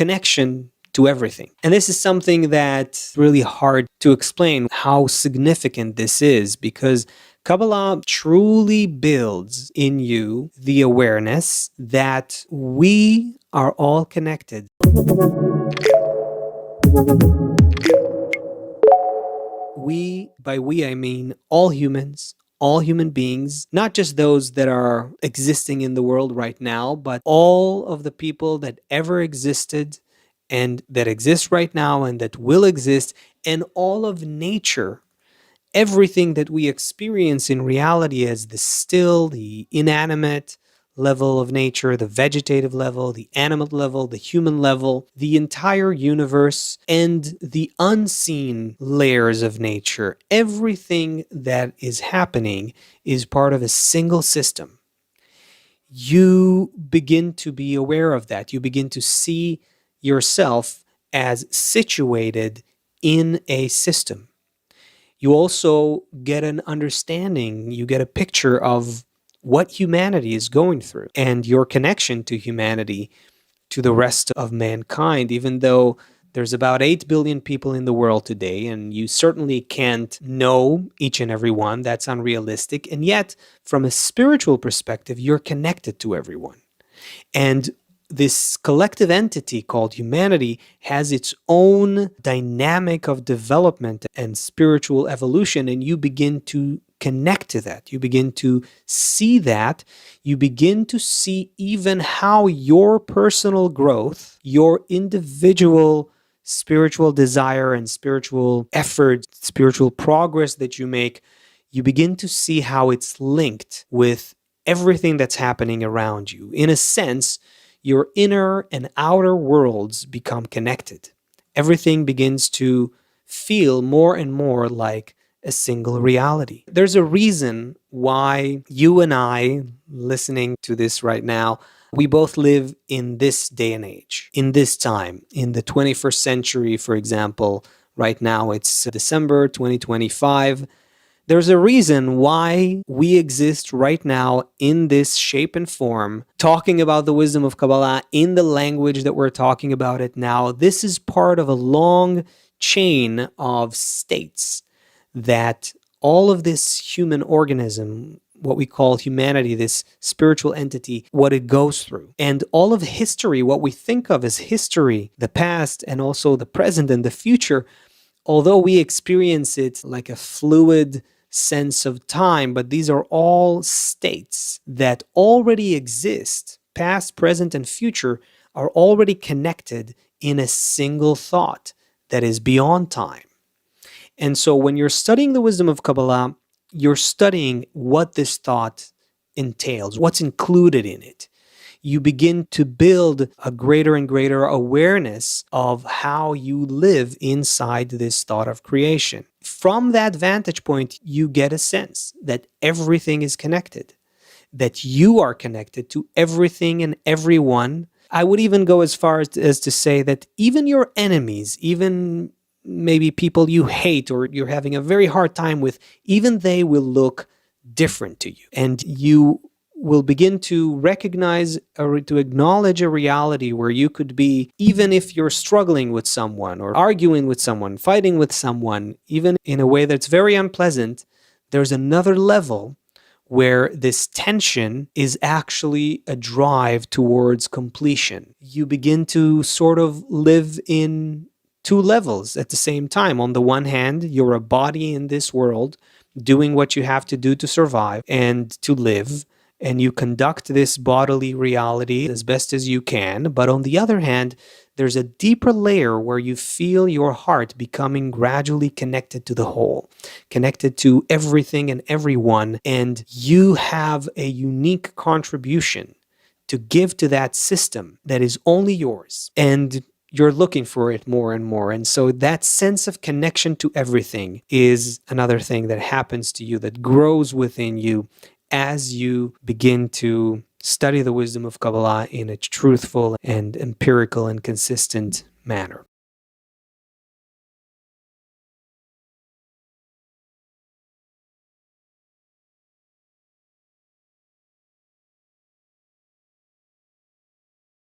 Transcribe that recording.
connection to everything. And this is something that's really hard to explain how significant this is, because Kabbalah truly builds in you the awareness that we are all connected. By we, I mean all humans, all human beings, not just those that are existing in the world right now, but all of the people that ever existed and that exist right now and that will exist, and all of nature. Everything that we experience in reality as the still, the inanimate level of nature, the vegetative level, the animate level, the human level, the entire universe, and the unseen layers of nature, everything that is happening is part of a single system. You begin to be aware of that. You begin to see yourself as situated in a system. You also get an understanding, you get a picture of what humanity is going through and your connection to humanity, to the rest of mankind, even though there's about 8 billion people in the world today, and you certainly can't know each and every one. That's unrealistic. And yet, from a spiritual perspective, you're connected to everyone. And this collective entity called humanity has its own dynamic of development and spiritual evolution, and you begin to connect to that. You begin to see that. You begin to see even how your personal growth, your individual spiritual desire and spiritual effort, spiritual progress that you make, you begin to see how it's linked with everything that's happening around you. In a sense, your inner and outer worlds become connected. Everything begins to feel more and more like a single reality. There's a reason why you and I, listening to this right now, we both live in this day and age, in this time, in the 21st century, for example. Right now, it's December 2025. There's a reason why we exist right now in this shape and form, talking about the wisdom of Kabbalah in the language that we're talking about it now. This is part of a long chain of states that all of this human organism, what we call humanity, this spiritual entity, what it goes through. And all of history, what we think of as history, the past and also the present and the future, although we experience it like a fluid sense of time, but these are all states that already exist. Past, present, and future are already connected in a single thought that is beyond time. And so when you're studying the wisdom of Kabbalah, you're studying what this thought entails, what's included in it. You begin to build a greater and greater awareness of how you live inside this thought of creation. From that vantage point, you get a sense that everything is connected, that you are connected to everything and everyone. I would even go as far as to say that even your enemies, even maybe people you hate or you're having a very hard time with, even they will look different to you. And you will begin to recognize or to acknowledge a reality where you could be, even if you're struggling with someone or arguing with someone, fighting with someone, even in a way that's very unpleasant, there's another level where this tension is actually a drive towards completion. You begin to sort of live in two levels at the same time. On the one hand, you're a body in this world doing what you have to do to survive and to live, and you conduct this bodily reality as best as you can. But on the other hand, there's a deeper layer where you feel your heart becoming gradually connected to the whole, connected to everything and everyone, and you have a unique contribution to give to that system that is only yours. And you're looking for it more and more. And so that sense of connection to everything is another thing that happens to you, that grows within you as you begin to study the wisdom of Kabbalah in a truthful and empirical and consistent manner.